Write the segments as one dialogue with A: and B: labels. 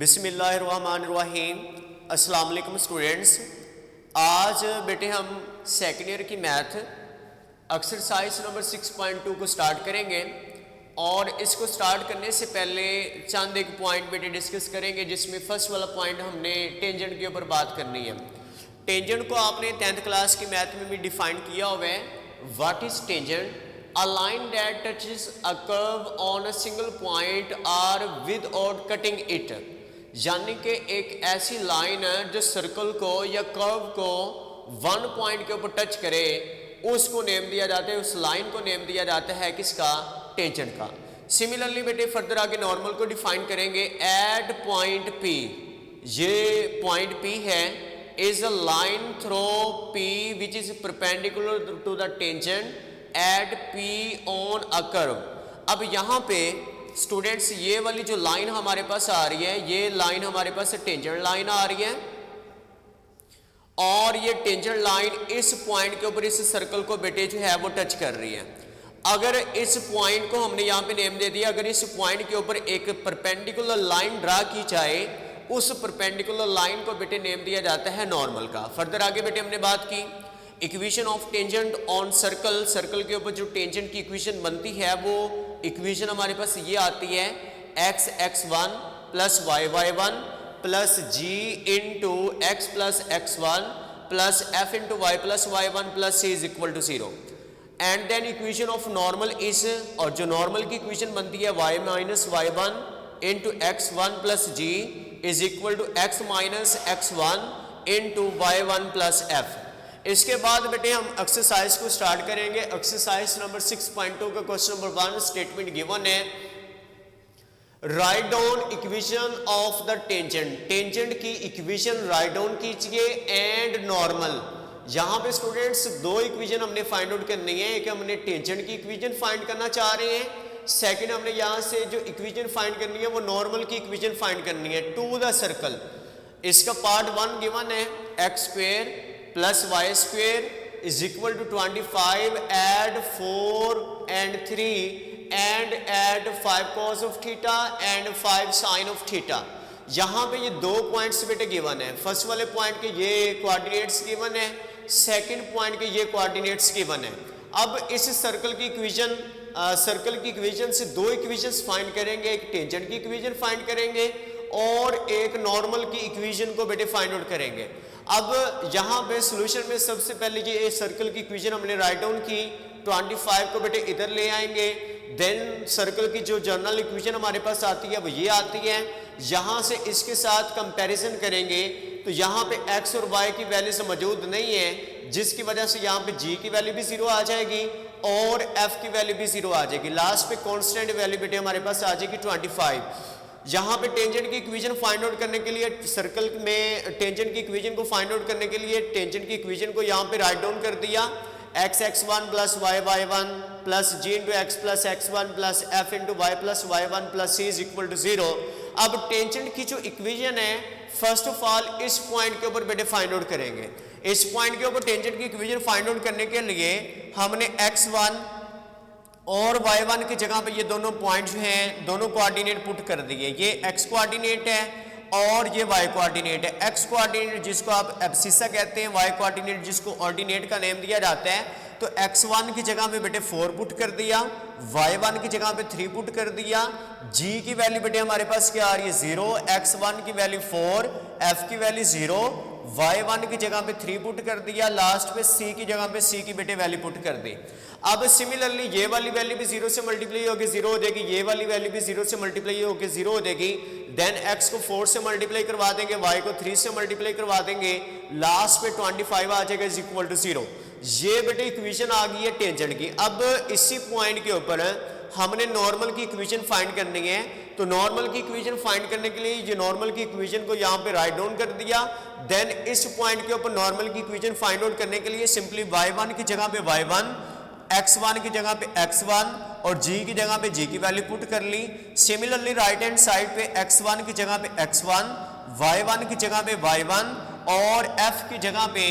A: बिस्मिल्लाहिर्रहमानिर्रहीम। अस्सलाम वालेकुम स्टूडेंट्स। आज बेटे हम सेकेंड ईयर की मैथ एक्सरसाइज नंबर 6.2 को स्टार्ट करेंगे और इसको स्टार्ट करने से पहले चंद एक पॉइंट बेटे डिस्कस करेंगे, जिसमें फर्स्ट वाला पॉइंट हमने टेंजेंट के ऊपर बात करनी है। टेंजेंट को आपने 10th क्लास की मैथ में भी डिफाइन किया हुआ है। What is tangent? A line that touches a curve on a single point or without cutting it। यानी कि एक ऐसी लाइन है जो सर्कल को या कर्व को वन पॉइंट के ऊपर टच करे, उसको नेम दिया जाता है, उस लाइन को नेम दिया जाता है किसका? टेंजेंट का। सिमिलरली बेटे फर्दर आगे नॉर्मल को डिफाइन करेंगे। एट पॉइंट P, ये पॉइंट P है, is a line through P which is perpendicular to the tangent at P on a curve. अब यहाँ पे स्टूडेंट्स ये वाली जो लाइन हमारे पास आ रही है, ये लाइन हमारे पास टेंजेंट लाइन आ रही है और ये टेंजेंट लाइन इस पॉइंट के ऊपर इस सर्कल को बेटे जो है वो टच कर रही है। अगर इस पॉइंट को हमने यहाँ पे नेम दे दिया, अगर इस पॉइंट के ऊपर एक परपेंडिकुलर लाइन ड्रा की जाए, उस परपेंडिकुलर लाइन को बेटे नेम दिया जाता है नॉर्मल का। फर्दर आगे बेटे हमने बात की equation of tangent on circle. Circle के ऊपर जो टेंजेंट की इक्वेशन बनती है वो इक्वेशन हमारे पास ये आती है x x1 plus y1 plus g into x plus x1 plus f into y plus y1 plus c is equal to 0। And then equation of normal is, और जो नॉर्मल की इक्वेशन बनती है y minus y1 into x1 plus g is equal to x minus x1 into y1 plus f। इसके बाद बेटे हम exercise को स्टार्ट करेंगे। एक्सरसाइज नंबर 6.2 का क्वेश्चन नंबर 1 स्टेटमेंट गिवन है, right down equation of the tangent. Tangent की equation write down कीजिए एंड नॉर्मल। यहाँ पे स्टूडेंट्स दो इक्वेशन हमने फाइंड आउट करनी है। एक हमने टेंजेंट की इक्वेशन फाइंड करना चाह रहे हैं, सेकेंड हमने यहाँ से जो इक्वेशन फाइंड करनी है वो नॉर्मल की इक्वेशन फाइंड करनी है टू द सर्कल। इसका पार्ट 1 गिवन है, x square plus y square is equal to 25 at 4 and 3 and at 5 cos of theta and 5 sin of theta. यहाँ पे ये दो पॉइंट्स बेटे गिवन है। फर्स्ट वाले पॉइंट के ये कोऑर्डिनेट्स गिवन है, सेकंड पॉइंट के ये कोऑर्डिनेट्स गिवन है। अब इस सर्कल की इक्वेशन से दो इक्वेशंस फाइंड करेंगे, एक टेंजेंट की इक्वेशन फाइंड करेंगे और एक नॉर्मल की इक्वेशन को बेटे फाइंड आउट करेंगे। अब यहाँ पे सॉल्यूशन में सबसे पहले ये सर्कल की इक्वेशन हमने राइट डाउन की, 25 को बेटे इधर ले आएंगे। देन सर्कल की जो जनरल इक्वेशन हमारे पास आती है वो ये आती है। यहाँ से इसके साथ कंपैरिजन करेंगे तो यहाँ पे x और y की वैल्यूज मौजूद नहीं है, जिसकी वजह से यहाँ पे g की वैल्यू भी 0 आ जाएगी और f की वैल्यू भी 0 आ जाएगी। लास्ट पे कांस्टेंट वैल्यू बेटे हमारे पास आ जाएगी 25। यहाँ पे टेंजेंट की इक्वेशन फाइंड आउट करने के लिए, सर्कल में टेंजेंट की इक्वेशन को फाइंड आउट करने के लिए टेंजेंट की इक्वेशन को यहाँ पे राइट डाउन कर दिया, x x1 plus y y1 plus g into x plus x1 plus f into y plus y1 plus c is equal to 0। अब टेंजेंट की जो इक्वेशन है फर्स्ट ऑफ ऑल इस पॉइंट के ऊपर बेटे फाइंड आउट करेंगे। इस पॉइंट के ऊपर टेंजेंट की इक्वेशन फाइंड आउट करने के लिए हमने x1 और y1 की जगह पे ये दोनों पॉइंट जो हैं दोनों कोऑर्डिनेट पुट कर दिए। ये x कोऑर्डिनेट है और ये y कोऑर्डिनेट है। x कोऑर्डिनेट जिसको आप एब्सिसा कहते हैं, y कोऑर्डिनेट जिसको ऑर्डिनेट का नेम दिया जाता है। तो x1 की जगह पे बेटे 4 पुट कर दिया, y1 की जगह पे 3 पुट कर दिया, g की वैल्यू बेटे हमारे पास क्या आ रही है 0, x1 की वैल्यू 4, f की वैल्यू 0, y1 की जगह पे 3 पुट कर दिया, लास्ट पे c की जगह पे c की बेटे वैल्यू पुट कर दी। अब सिमिलरली ये वाली वैल्यू भी 0 से मल्टीप्लाई होकर 0 हो जाएगी, ये वाली वैल्यू भी 0 से मल्टीप्लाई होकर 0 हो जाएगी। देन x को 4 से मल्टीप्लाई करवा देंगे, y को 3 से मल्टीप्लाई करवा देंगे, लास्ट पे 25 आ जाएगा इज इक्वल टू 0। ये बेटे इक्वेशन आ गई है टेंजेंट की। अब इसी पॉइंट के ऊपर हमने नॉर्मल की इक्वेशन फाइंड करनी है। तो नॉर्मल की इक्वेशन फाइंड करने के लिए ये नॉर्मल की इक्वेशन को यहाँ पे राइट डाउन कर दिया। देन इस पॉइंट के ऊपर नॉर्मल की इक्वेशन फाइंड आउट करने के लिए सिंपली y1 की जगह पे y1, x1 की जगह पे x1 और g की जगह पे g की वैल्यू पुट कर ली। सिमिलरली राइट हैंड साइड पे x1 की जगह पे x1, y1 की जगह पे y1 और f की जगह पे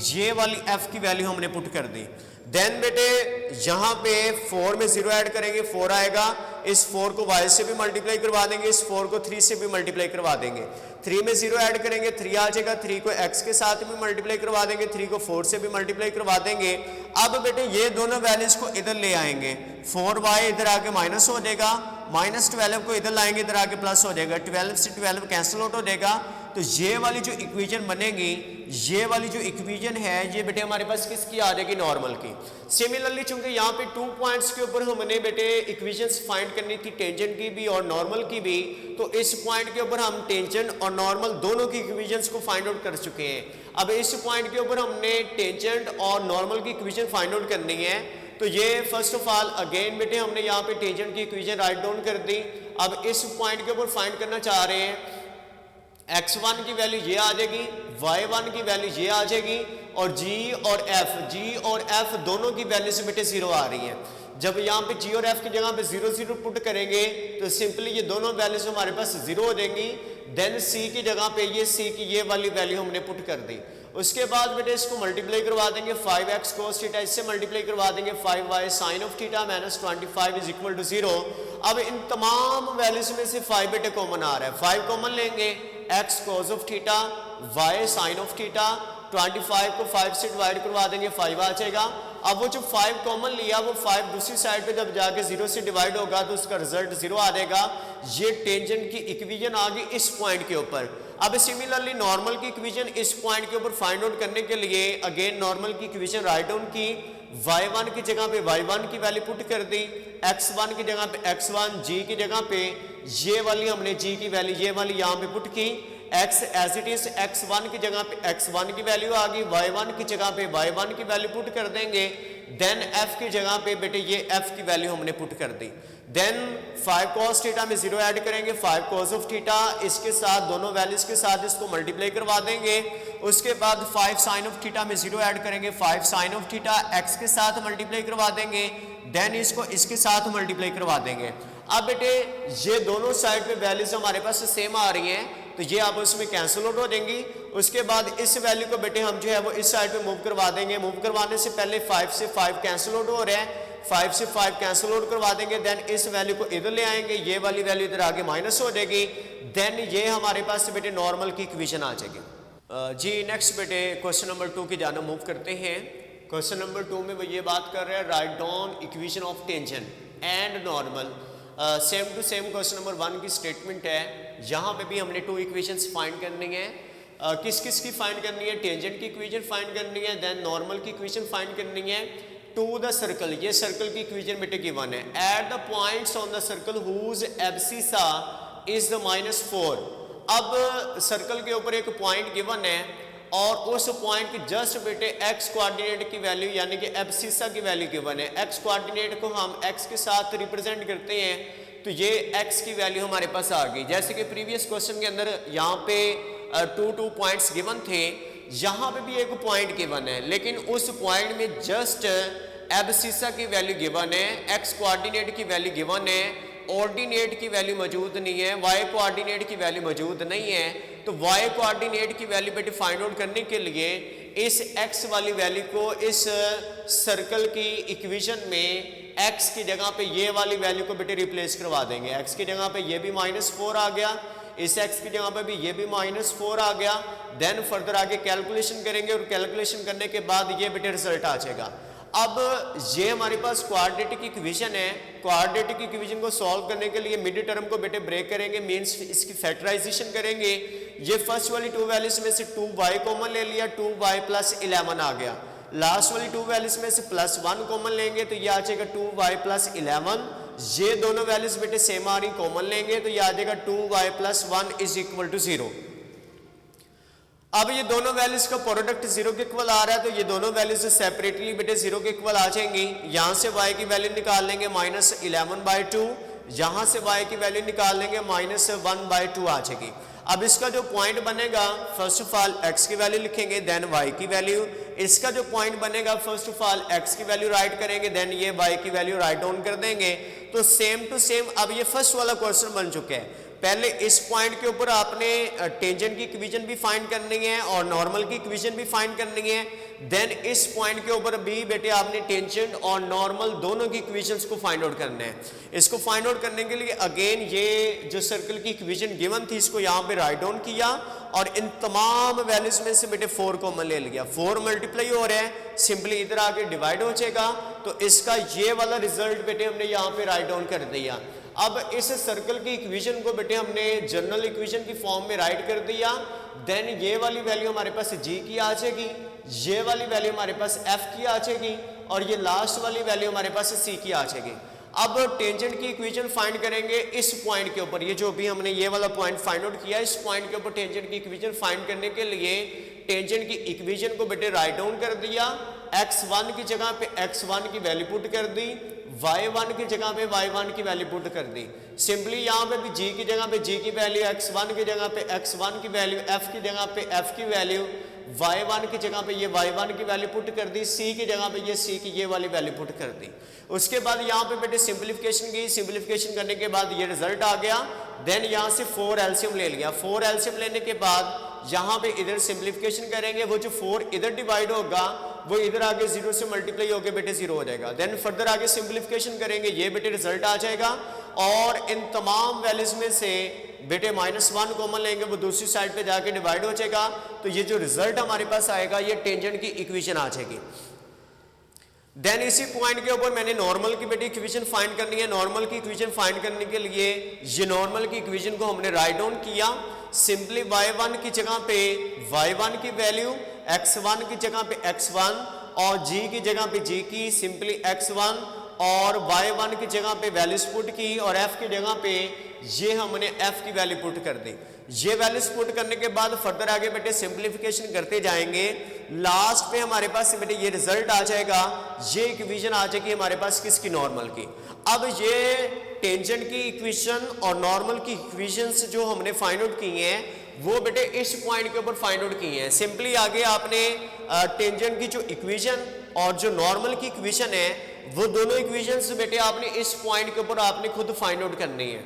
A: ये वाली f की वैल्यू हमने पुट कर दी। देन बेटे यहाँ पे 4 में 0 ऐड करेंगे 4 आएगा, इस 4 को y से भी मल्टीप्लाई करवा देंगे, इस 4 को 3 से भी मल्टीप्लाई करवा देंगे, 3 में 0 ऐड करेंगे 3 आ जाएगा, 3 को x के साथ भी मल्टीप्लाई करवा देंगे, 3 को 4 से भी मल्टीप्लाई करवा देंगे। अब बेटे ये दोनों वैल्यूज को इधर ले आएंगे, 4y इधर आके माइनस हो जाएगा, -12 को इधर लाएंगे इधर आके प्लस हो जाएगा, 12 से 12 कैंसिल आउट हो जाएगा। तो ये वाली जो इक्वेशन बनेगी, ये वाली जो इक्वेशन है ये बेटे हमारे पास किसकी आ जाएगी, नॉर्मल की। सिमिलरली चूंकि यहाँ पे 2 पॉइंट्स के ऊपर हमने बेटे इक्वेशंस फाइंड करनी थी, टेंजेंट की भी और नॉर्मल की भी, तो इस पॉइंट के ऊपर हम टेंजेंट और नॉर्मल दोनों की इक्वेशंस को फाइंड आउट कर चुके हैं। अब इस पॉइंट के ऊपर हमने टेंजेंट और नॉर्मल की इक्वेशन फाइंड आउट करनी है। तो ये फर्स्ट ऑफ ऑल अगेन बेटे हमने यहाँ पे टेंजेंट की इक्वेशन राइट डाउन कर दी। अब इस पॉइंट के ऊपर फाइंड करना चाह रहे हैं, x1 की वैल्यू ये आ जाएगी, y1 की वैल्यू ये आ जाएगी, और g और f दोनों की वैल्यू से बेटे 0 आ रही है। जब यहाँ पे g और f की जगह पे 0 0 पुट करेंगे तो सिंपली ये दोनों वैल्यूज हमारे पास 0 हो जाएंगी। देन c की जगह पे ये c की ये वाली वैल्यू हमने पुट कर दी। उसके बाद बेटे इसको मल्टीप्लाई करवा देंगे, 5x cos थीटा इससे मल्टीप्लाई करवा देंगे, 5y sin of theta -25 is equal to 0। अब इन तमाम वैल्यूज में से 5 बेटे कॉमन आ रहा है, 5 कॉमन लेंगे, x cos of theta y sin of theta, 25 को 5 से डिवाइड करवा देंगे 5 आ जाएगा। अब वो जो 5 कॉमन लिया वो 5 दूसरी साइड पे जब जाके 0 से डिवाइड होगा तो उसका रिजल्ट 0 आ जाएगा। ये टेंजेंट की इक्वेशन आ गई इस पॉइंट के ऊपर। अब सिमिलरली नॉर्मल की इक्वेशन इस पॉइंट के ऊपर फाइंड आउट करने के लिए अगेन नॉर्मल की इक्वेशन राइट डाउन की, y1 की जगह पे y1 की वैल्यू पुट कर दी, x1 की जगह पे x1, g की जगह पे ये वाली हमने g की वैल्यू ये वाली यहाँ पे पुट की, x as it is x1 की जगह पे x1 की वैल्यू आ गई, y1 की जगह पे y1 की वैल्यू पुट कर देंगे। देन f की जगह पे बेटे ये f की वैल्यू हमने पुट कर दी। देन 5 cos थीटा में 0 ऐड करेंगे, 5 cos ऑफ थीटा इसके साथ दोनों वैल्यूज के साथ इसको मल्टीप्लाई करवा देंगे। उसके बाद 5 sin ऑफ थीटा में 0 ऐड करेंगे, 5 sin ऑफ थीटा x के साथ मल्टीप्लाई करवा देंगे, देन इसको इसके साथ मल्टीप्लाई करवा देंगे। अब बेटे ये दोनों साइड पे वैल्यूज हमारे पास सेम आ रही हैं तो ये आप उसमें कैंसिल आउट हो जाएंगी। उसके बाद इस वैल्यू को बेटे हम जो है वो इस साइड पे मूव करवा देंगे। मूव करवाने से पहले 5 से 5 कैंसिल आउट हो रहा है, 5 से 5 कैंसिल आउट करवा देंगे। देन इस वैल्यू को इधर ले आएंगे, ये वाली वैल्यू इधर आगे माइनस हो जाएगी। देन ये हमारे पास से बेटे नॉर्मल की इक्वेशन आ जाएगी। जी नेक्स्ट बेटे क्वेश्चन नंबर 2 की जाना मूव करते हैं। क्वेश्चन नंबर 2 में वो ये बात कर रहे हैं write down equation of tangent and normal. Same to same question number 1 की स्टेटमेंट है। यहाँ पे भी हमने 2 इक्वेशंस फाइंड करनी है। किस किस की फाइंड करनी है, टेंजेंट की इक्वेशन फाइंड करनी है, देन नॉर्मल की इक्वेशन फाइंड करनी है। टू द सर्कल, ये सर्कल की इक्वेशन बेटे गिवन है। At the points on the circle whose abscissa is the -4। अब सर्कल के ऊपर एक पॉइंट गिवन है और उस पॉइंट की जस्ट बेटे x कोऑर्डिनेट की वैल्यू यानी कि एब्सिसा की वैल्यू गिवन है। x कोऑर्डिनेट को हम x के साथ रिप्रेजेंट करते हैं तो ये x की वैल्यू हमारे पास आ गई। जैसे कि प्रीवियस क्वेश्चन के अंदर यहाँ पे 2 पॉइंट्स गिवन थे, यहाँ पे भी एक पॉइंट गिवन है लेकिन उस पॉइंट में जस्ट एब्सिसा की वैल्यू गिवन है, x कोऑर्डिनेट की वैल्यू गिवन है, ऑर्डिनेट की वैल्यू मौजूद नहीं है, y कोऑर्डिनेट की वैल्यू मौजूद नहीं है। तो y कोऑर्डिनेट की वैल्यू बेटे फाइंड आउट करने के लिए इस x वाली वैल्यू को इस सर्कल की इक्वेशन में x की जगह पे ये वाली वैल्यू को बेटे रिप्लेस करवा देंगे। x की जगह पे ये भी -4 आ गया, इस x की जगह पे भी ये भी -4 आ गया। देन फर्दर आगे कैलकुलेशन करेंगे और कैलकुलेशन करने के बाद ये बेटे रिजल्ट आ जाएगा। अब ये हमारे पास क्वाड्रेटिक इक्वेशन है। क्वाड्रेटिक इक्वेशन को सॉल्व करने के लिए मिड टर्म को बेटे ब्रेक करेंगे, मींस इसकी फैक्टराइजेशन करेंगे। ये फर्स्ट वाली 2 वैल्यूज में से 2y कॉमन ले लिया, 2y + 11 आ गया। लास्ट वाली 2 वैल्यूज में से +1 कॉमन लेंगे तो ये आ जाएगा 2y + 11। ये दोनों वैल्यूज बेटे सेम आ रही, कॉमन लेंगे तो ये आ जाएगा 2y + 1 = 0। अब ये दोनों वैल्यूज का प्रोडक्ट 0 के इक्वल आ रहा है तो ये दोनों वैल्यूज सेपरेटली बेटे 0 के इक्वल आ जाएंगी। यहाँ से y की वैल्यू निकाल लेंगे -11/2, यहाँ से y की वैल्यू निकाल लेंगे -1/2 आ जाएगी। अब इसका जो पॉइंट बनेगा फर्स्ट ऑफ ऑल x की वैल्यू लिखेंगे, देन y की वैल्यू। इसका जो पॉइंट बनेगा फर्स्ट ऑफ ऑल x की वैल्यू राइट करेंगे, देन ये y की वैल्यू राइट डाउन कर देंगे। तो सेम टू सेम अब ये फर्स्ट वाला क्वेश्चन बन चुका है। पहले इस पॉइंट के ऊपर आपने टेंजेंट की इक्वेशन भी फाइंड करनी है और नॉर्मल की इक्वेशन भी फाइंड करनी है। देन इस पॉइंट के ऊपर भी बेटे आपने टेंजेंट और नॉर्मल दोनों की इक्वेशंस को फाइंड आउट करना है। इसको फाइंड आउट करने के लिए अगेन ये जो सर्कल की इक्वेशन गिवन थी इसको यहाँ पे राइट डाउन किया और इन तमाम वैल्यूज में से बेटे 4 कॉमन ले लिया। 4 मल्टीप्लाई हो रहा है, सिंपली इधर आके डिवाइड हो जाएगा, तो इसका ये वाला रिजल्ट बेटे हमने यहाँ पे राइट डाउन कर दिया। अब इस सर्कल की इक्वेशन को बेटे हमने जनरल इक्वेशन की फॉर्म में राइट कर दिया। देन ये वाली वैल्यू हमारे पास g की आ जाएगी, ये वाली वैल्यू हमारे पास f की आ जाएगी और ये लास्ट वाली वैल्यू हमारे पास c की आ जाएगी। अब टेंजेंट की इक्वेशन फाइंड करेंगे इस पॉइंट के ऊपर, ये जो भी हमने ये वाला पॉइंट फाइंड आउट किया, इस पॉइंट के ऊपर टेंजेंट की इक्वेशन फाइंड करने के लिए टेंजेंट की इक्वेशन को बेटे राइट डाउन कर दिया। x1 की जगह पे x1 की वैल्यू पुट कर दी, y1 की जगह पे y1 की वैल्यू पुट कर दी। सिंपली यहाँ पे भी g की जगह पे g की वैल्यू, x1 की जगह पे x1 की वैल्यू, f की जगह पे f की वैल्यू, y1 की जगह पे ये y1 की वैल्यू पुट कर दी, c की जगह पे ये c की ये वाली वैल्यू पुट कर दी। उसके बाद यहाँ पे बेटे सिंप्लीफिकेशन की, सिंप्लीफिकेशन करने के बाद ये रिजल्ट आ गया। देन यहाँ से 4 एलसीएम ले लिया। 4 एलसीएम लेने के बाद यहाँ पे इधर सिंप्लीफिकेशन करेंगे, वो जो 4 इधर डिवाइड होगा वो इधर आगे 0 से मल्टीप्लाई होकर बेटे 0 हो जाएगा। देन फर्दर आगे सिंप्लीफिकेशन करेंगे, ये बेटे रिजल्ट आ जाएगा और इन तमाम वैल्यूज में से बेटे -1 कॉमन लेंगे, वो दूसरी साइड पे जाके डिवाइड हो जाएगा। तो ये जो रिजल्ट हमारे पास आएगा ये टेंजेंट की इक्वेशन आ जाएगी। देन इसी पॉइंट के ऊपर मैंने नॉर्मल की बेटी इक्वेशन फाइंड करनी है। नॉर्मल की इक्वेशन फाइंड करने के लिए ये नॉर्मल की इक्वेशन को हमने राइट डाउन किया। सिंपली y1 की जगह पे y1 की वैल्यू, x1 की जगह पे x1 और g की जगह पे g की, सिंपली x1 और y1 की जगह पे वैल्यूज पुट की और f की जगह पे ये हमने f की वैल्यू पुट कर दी। ये वैल्यूज पुट करने के बाद फर्दर आगे बेटे सिंप्लीफिकेशन करते जाएंगे। लास्ट पे हमारे पास बेटे ये रिजल्ट आ जाएगा, ये इक्वेशन आ जाएगी हमारे पास किसकी, नॉर्मल की। अब ये टेंजेंट की इक्वेशन और नॉर्मल की इक्वेशंस जो हमने फाइंड आउट की हैं वो बेटे इस पॉइंट के ऊपर फाइंड आउट की हैं। सिंपली आगे आपने टेंजेंट की जो इक्वेशन और जो नॉर्मल की इक्वेशन है वो दोनों इक्वेशंस बेटे आपने इस पॉइंट के ऊपर आपने खुद फाइंड आउट करनी है।